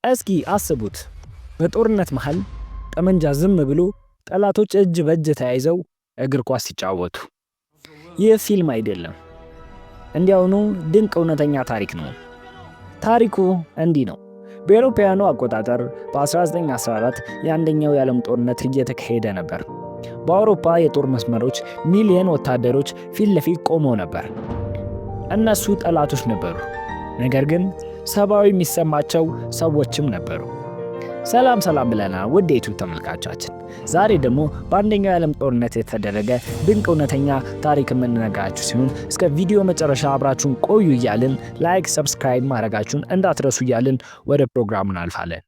እስኪ አስቡት፣ በጦርነት መሃል ጠመንጃ ዝም ብሎ ጠላቶች እጅ በእጅ ተያይዘው እግር ኳስ ሲጫወቱ። ይህ ፊልም አይደለም፣ እንዲያውኑ ድንቅ እውነተኛ ታሪክ ነው። ታሪኩ እንዲህ ነው። በአውሮፓውያኑ አቆጣጠር በ1914 የአንደኛው የዓለም ጦርነት እየተካሄደ ነበር። በአውሮፓ የጦር መስመሮች ሚሊዮን ወታደሮች ፊት ለፊት ቆመው ነበር። እነሱ ጠላቶች ነበሩ፣ ነገር ግን ሰብአዊ የሚሰማቸው ሰዎችም ነበሩ። ሰላም ብለናል ውድ የዩቲዩብ ተመልካቾቻችን። ዛሬ ደግሞ በአንደኛው የዓለም ጦርነት የተደረገ ድንቅ እውነተኛ ታሪክ የምንነግራችሁ ሲሆን እስከ ቪዲዮ መጨረሻ አብራችሁን ቆዩ እያልን ላይክ፣ ሰብስክራይብ ማድረጋችሁን እንዳትረሱ እያልን ወደ ፕሮግራሙ እናልፋለን።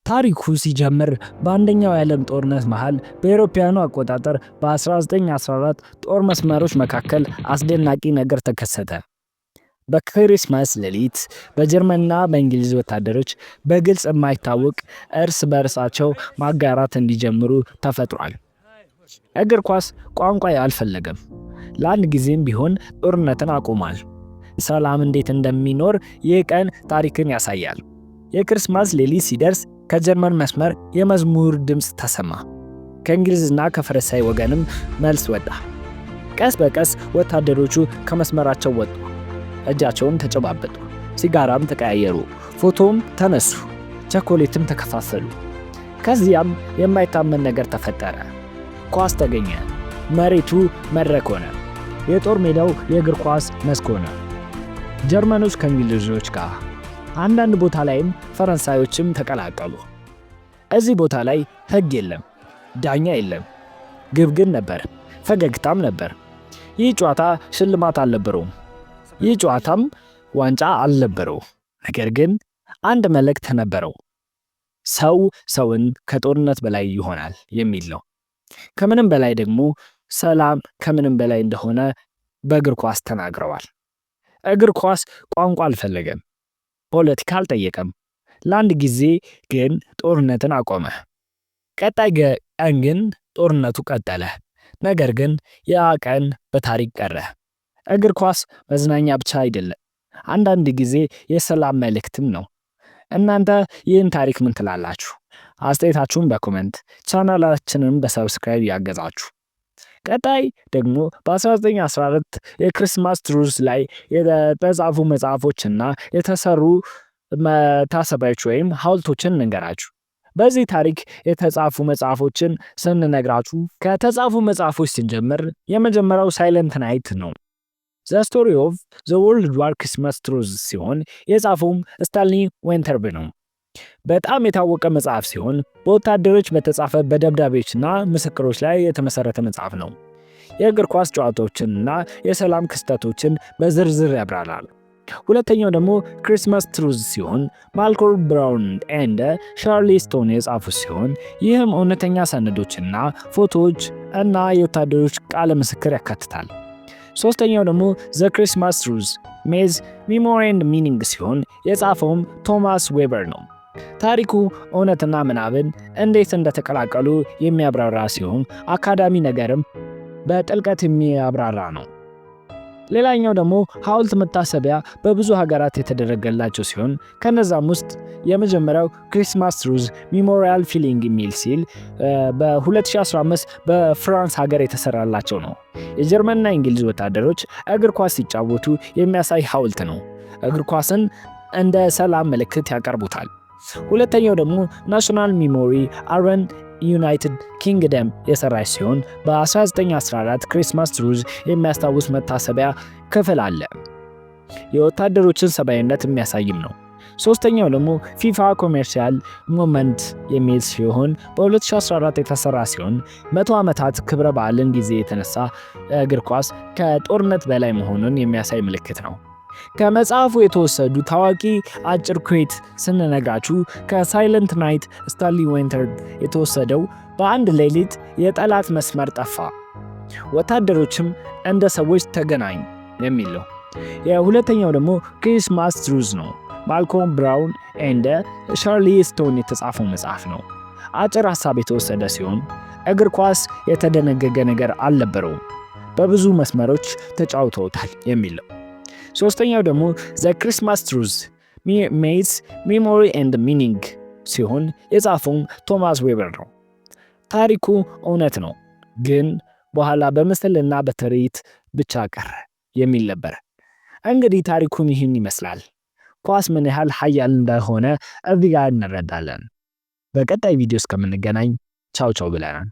ታሪኩ ሲጀምር በአንደኛው የዓለም ጦርነት መሃል በአውሮፓውያኑ አቆጣጠር በ1914 ጦር መስመሮች መካከል አስደናቂ ነገር ተከሰተ። በክሪስማስ ሌሊት በጀርመንና በእንግሊዝ ወታደሮች በግልጽ የማይታወቅ እርስ በርሳቸው ማጋራት እንዲጀምሩ ተፈጥሯል። እግር ኳስ ቋንቋ አልፈለገም። ለአንድ ጊዜም ቢሆን ጦርነትን አቁሟል። ሰላም እንዴት እንደሚኖር ይህ ቀን ታሪክን ያሳያል። የክሪስማስ ሌሊት ሲደርስ ከጀርመን መስመር የመዝሙር ድምፅ ተሰማ። ከእንግሊዝና ከፈረንሳይ ወገንም መልስ ወጣ። ቀስ በቀስ ወታደሮቹ ከመስመራቸው ወጡ። እጃቸውን ተጨባበጡ፣ ሲጋራም ተቀያየሩ፣ ፎቶም ተነሱ፣ ቸኮሌትም ተከፋፈሉ። ከዚያም የማይታመን ነገር ተፈጠረ። ኳስ ተገኘ። መሬቱ መድረክ ሆነ። የጦር ሜዳው የእግር ኳስ መስክ ሆነ። ጀርመኖች ከእንግሊዞች ጋር፣ አንዳንድ ቦታ ላይም ፈረንሳዮችም ተቀላቀሉ። እዚህ ቦታ ላይ ሕግ የለም፣ ዳኛ የለም፣ ግብ ግን ነበር፣ ፈገግታም ነበር። ይህ ጨዋታ ሽልማት አልነበረውም። ይህ ጨዋታም ዋንጫ አልነበረው። ነገር ግን አንድ መልእክት ነበረው። ሰው ሰውን ከጦርነት በላይ ይሆናል የሚል ነው። ከምንም በላይ ደግሞ ሰላም ከምንም በላይ እንደሆነ በእግር ኳስ ተናግረዋል። እግር ኳስ ቋንቋ አልፈለገም፣ ፖለቲካ አልጠየቀም። ለአንድ ጊዜ ግን ጦርነትን አቆመ። ቀጣይ ቀን ግን ጦርነቱ ቀጠለ። ነገር ግን ያ ቀን በታሪክ ቀረ። እግር ኳስ መዝናኛ ብቻ አይደለም፣ አንዳንድ ጊዜ የሰላም መልእክትም ነው። እናንተ ይህን ታሪክ ምን ትላላችሁ? አስተያየታችሁን በኮሜንት ቻናላችንን በሰብስክራይብ ያገዛችሁ። ቀጣይ ደግሞ በ1914 የክሪስማስ ትሩዝ ላይ የተጻፉ መጽሐፎችና የተሰሩ መታሰቢያዎች ወይም ሐውልቶችን እንገራችሁ። በዚህ ታሪክ የተጻፉ መጽሐፎችን ስንነግራችሁ ከተጻፉ መጽሐፎች ስንጀምር የመጀመሪያው ሳይለንት ናይት ነው። ዘ ስቶሪ ኦፍ ዘ ወርልድ ዋር ክሪስማስ ትሩዝ ሲሆን የጻፈውም ስታንሊ ዌንተርብ ነው። በጣም የታወቀ መጽሐፍ ሲሆን በወታደሮች በተጻፈ በደብዳቤዎችና ምስክሮች ላይ የተመሰረተ መጽሐፍ ነው። የእግር ኳስ ጨዋታዎችንና የሰላም ክስተቶችን በዝርዝር ያብራራል። ሁለተኛው ደግሞ ክሪስማስ ትሩዝ ሲሆን ማልኮም ብራውን ኤንድ ቻርሊ ስቶን የጻፉ ሲሆን ይህም እውነተኛ ሰነዶችና ፎቶዎች እና የወታደሮች ቃለ ምስክር ያካትታል። ሶስተኛው ደግሞ ዘ ክሪስማስ ትሩዝ ሜዝ ሚሞሪ ኤንድ ሚኒንግ ሲሆን የጻፈውም ቶማስ ዌበር ነው። ታሪኩ እውነትና ምናብን እንዴት እንደተቀላቀሉ የሚያብራራ ሲሆን አካዳሚ ነገርም በጥልቀት የሚያብራራ ነው። ሌላኛው ደግሞ ሐውልት መታሰቢያ በብዙ ሀገራት የተደረገላቸው ሲሆን ከነዛም ውስጥ የመጀመሪያው ክሪስማስ ትሩዝ ሚሞሪያል ፊሊንግ የሚል ሲል በ2015 በፍራንስ ሀገር የተሰራላቸው ነው። የጀርመንና እንግሊዝ ወታደሮች እግር ኳስ ሲጫወቱ የሚያሳይ ሐውልት ነው። እግር ኳስን እንደ ሰላም ምልክት ያቀርቡታል። ሁለተኛው ደግሞ ናሽናል ሚሞሪ አረን ዩናይትድ ኪንግደም የሰራች ሲሆን በ1914 ክሪስማስ ትሩዝ የሚያስታውስ መታሰቢያ ክፍል አለ። የወታደሮችን ሰብአዊነት የሚያሳይም ነው። ሶስተኛው ደግሞ ፊፋ ኮሜርሻል ሞመንት የሚል ሲሆን በ2014 የተሰራ ሲሆን 100 ዓመታት ክብረ በዓልን ጊዜ የተነሳ እግር ኳስ ከጦርነት በላይ መሆኑን የሚያሳይ ምልክት ነው። ከመጽሐፉ የተወሰዱ ታዋቂ አጭር ኩዌት ስንነግራችሁ ከሳይለንት ናይት ስታንሊ ዌንተርብ የተወሰደው በአንድ ሌሊት የጠላት መስመር ጠፋ፣ ወታደሮችም እንደ ሰዎች ተገናኙ የሚል ነው። የሁለተኛው ደግሞ ክሪስማስ ትሩዝ ነው። ማልኮም ብራውን ኤንድ ቻርሊ ስቶን የተጻፈው መጽሐፍ ነው። አጭር ሐሳብ የተወሰደ ሲሆን እግር ኳስ የተደነገገ ነገር አልነበረውም፣ በብዙ መስመሮች ተጫውተውታል የሚል ነው። ሶስተኛው ደግሞ ዘ ክሪስማስ ትሩዝ ሜይዝ ሚሞሪ ኤንድ ሚኒንግ ሲሆን የጻፈውም ቶማስ ዌበር ነው። ታሪኩ እውነት ነው፣ ግን በኋላ በምስልና በትርኢት ብቻ ቀረ የሚል ነበር። እንግዲህ ታሪኩም ይህን ይመስላል። ኳስ ምን ያህል ኃያል እንደሆነ እዚህ ጋር እንረዳለን። በቀጣይ ቪዲዮ እስከምንገናኝ ቻው ቻው ብለናል።